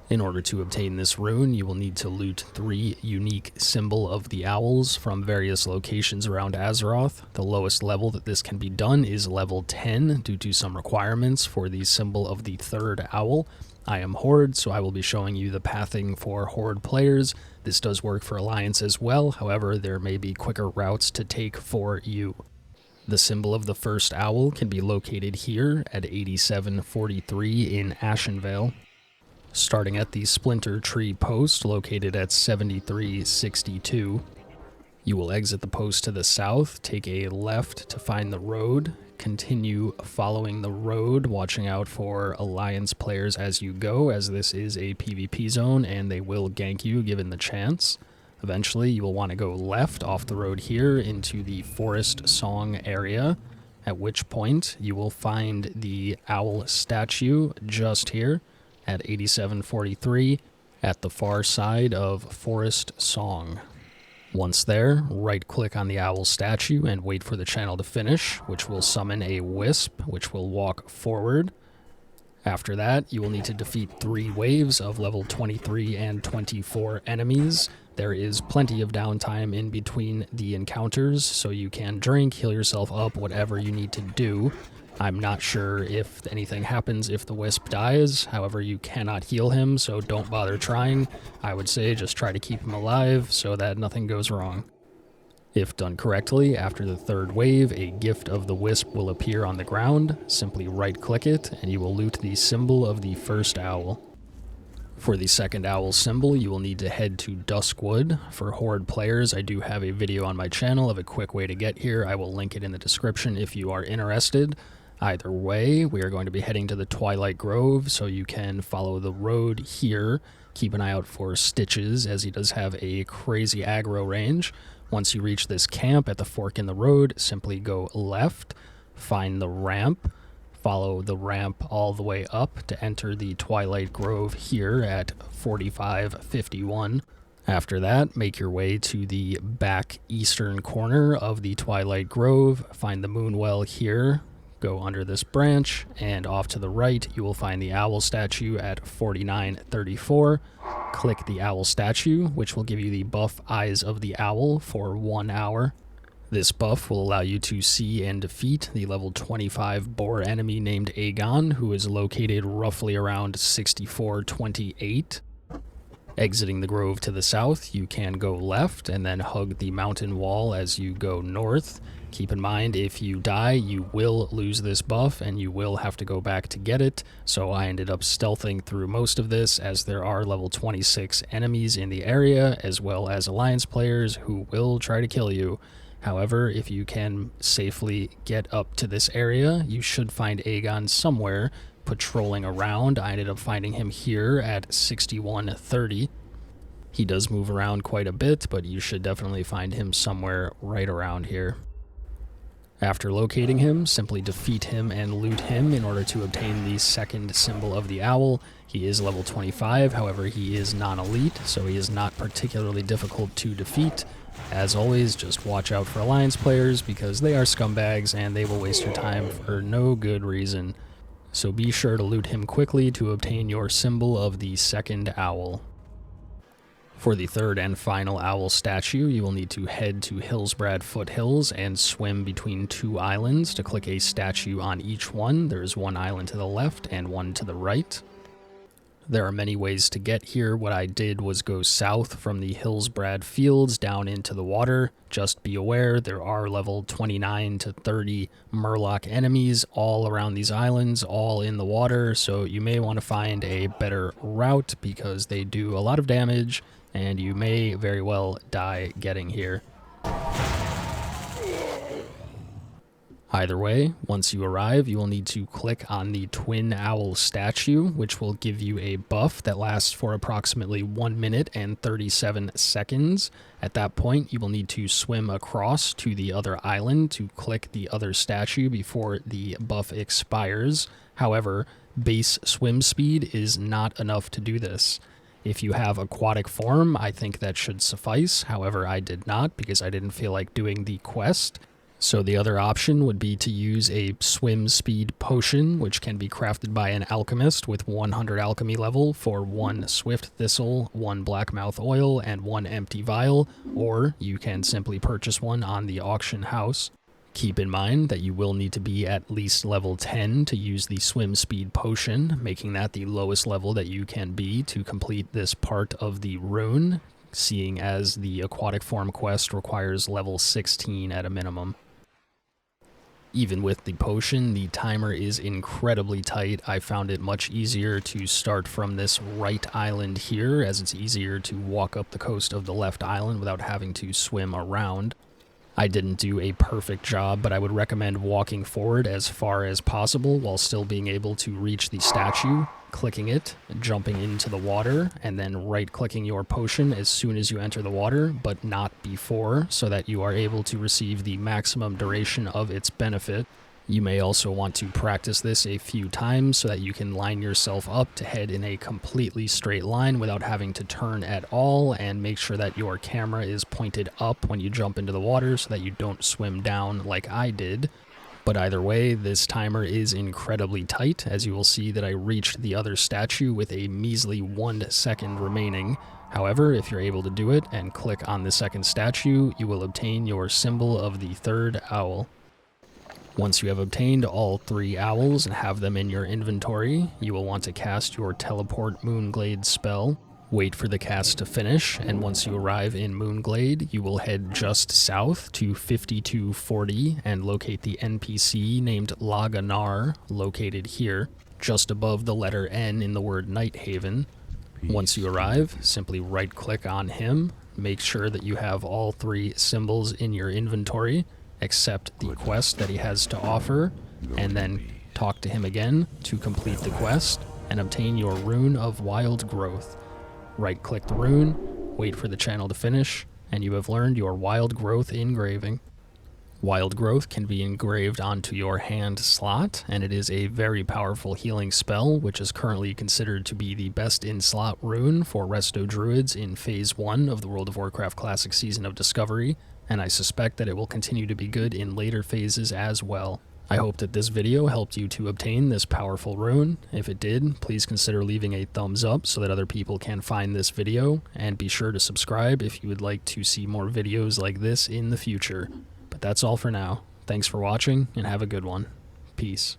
In order to obtain this rune, you will need to loot 3 unique Symbol of the Owls from various locations around Azeroth. The lowest level that this can be done is level 10 due to some requirements for the Symbol of the 3rd Owl. I am Horde, so I will be showing you the pathing for Horde players. This does work for Alliance as well, however there may be quicker routes to take for you. The Symbol of the 1st Owl can be located here at 8743 in Ashenvale. Starting at the Splinter Tree post located at 7362. You will exit the post to the south, take a left to find the road, continue following the road, watching out for Alliance players as you go, as this is a PvP zone and they will gank you given the chance. Eventually you will want to go left off the road here into the Forest Song area, at which point you will find the owl statue just here at 8743 at the far side of Forest Song. Once there, right-click on the owl statue and wait for the channel to finish, which will summon a wisp, which will walk forward. After that, you will need to defeat 3 waves of level 23 and 24 enemies. There is plenty of downtime in between the encounters, so you can drink, heal yourself up, whatever you need to do. I'm not sure if anything happens if the wisp dies, however you cannot heal him, so don't bother trying. I would say just try to keep him alive so that nothing goes wrong. If done correctly, after the 3rd wave, a gift of the wisp will appear on the ground. Simply right-click it, and you will loot the Symbol of the 1st Owl. For the 2nd Owl symbol, you will need to head to Duskwood. For Horde players, I do have a video on my channel of a quick way to get here. I will link it in the description if you are interested. Either way, we are going to be heading to the Twilight Grove, so you can follow the road here. Keep an eye out for Stitches, as he does have a crazy aggro range. Once you reach this camp at the fork in the road, simply go left, find the ramp, follow the ramp all the way up to enter the Twilight Grove here at 4551. After that, make your way to the back eastern corner of the Twilight Grove, find the Moonwell here, go under this branch, and off to the right you will find the owl statue at 4934. Click the owl statue, which will give you the buff Eyes of the Owl for 1 hour. This buff will allow you to see and defeat the level 25 boar enemy named Aegon, who is located roughly around 6428. Exiting the grove to the south, you can go left and then hug the mountain wall as you go north. Keep in mind, if you die, you will lose this buff and you will have to go back to get it, so I ended up stealthing through most of this as there are level 26 enemies in the area, as well as Alliance players who will try to kill you. However, if you can safely get up to this area, you should find Aegon somewhere patrolling around. I ended up finding him here at 6130. He does move around quite a bit, but you should definitely find him somewhere right around here. After locating him, simply defeat him and loot him in order to obtain the 2nd Symbol of the Owl. He is level 25, however he is non-elite, so he is not particularly difficult to defeat. As always, just watch out for Alliance players because they are scumbags and they will waste your time for no good reason. So be sure to loot him quickly to obtain your Symbol of the 2nd Owl. For the 3rd and final owl statue, you will need to head to Hillsbrad Foothills and swim between 2 islands to click a statue on each one. There is 1 island to the left and 1 to the right. There are many ways to get here. What I did was go south from the Hillsbrad Fields down into the water. Just be aware, there are level 29 to 30 Murloc enemies all around these islands, all in the water, so you may want to find a better route because they do a lot of damage and you may very well die getting here. Either way, once you arrive, you will need to click on the Twin Owl statue, which will give you a buff that lasts for approximately 1 minute and 37 seconds. At that point, you will need to swim across to the other island to click the other statue before the buff expires. However, base swim speed is not enough to do this. If you have aquatic form, I think that should suffice. However, I did not because I didn't feel like doing the quest. So the other option would be to use a swim speed potion, which can be crafted by an alchemist with 100 alchemy level for 1 swift thistle, 1 blackmouth oil, and 1 empty vial, or you can simply purchase one on the auction house. Keep in mind that you will need to be at least level 10 to use the swim speed potion, making that the lowest level that you can be to complete this part of the rune, seeing as the aquatic form quest requires level 16 at a minimum. Even with the potion, the timer is incredibly tight. I found it much easier to start from this right island here, as it's easier to walk up the coast of the left island without having to swim around. I didn't do a perfect job, but I would recommend walking forward as far as possible while still being able to reach the statue, clicking it, jumping into the water, and then right-clicking your potion as soon as you enter the water, but not before, so that you are able to receive the maximum duration of its benefit. You may also want to practice this a few times so that you can line yourself up to head in a completely straight line without having to turn at all, and make sure that your camera is pointed up when you jump into the water so that you don't swim down like I did. But either way, this timer is incredibly tight, as you will see that I reached the other statue with a measly 1 second remaining. However, if you're able to do it and click on the second statue, you will obtain your symbol of the third owl. Once you have obtained all 3 owls and have them in your inventory, you will want to cast your teleport Moonglade spell. Wait for the cast to finish, and once you arrive in Moonglade, you will head just south to 5240 and locate the NPC named Loganaar, located here, just above the letter N in the word Nighthaven. Once you arrive, simply right-click on him, make sure that you have all 3 symbols in your inventory, accept the quest that he has to offer, and then talk to him again to complete the quest and obtain your Rune of Wild Growth. Right-click the rune, wait for the channel to finish, and you have learned your Wild Growth engraving. Wild Growth can be engraved onto your hand slot, and it is a very powerful healing spell, which is currently considered to be the best in-slot rune for Resto Druids in Phase 1 of the World of Warcraft Classic Season of Discovery, and I suspect that it will continue to be good in later phases as well. I hope that this video helped you to obtain this powerful rune. If it did, please consider leaving a thumbs up so that other people can find this video, and be sure to subscribe if you would like to see more videos like this in the future. But that's all for now. Thanks for watching, and have a good one. Peace.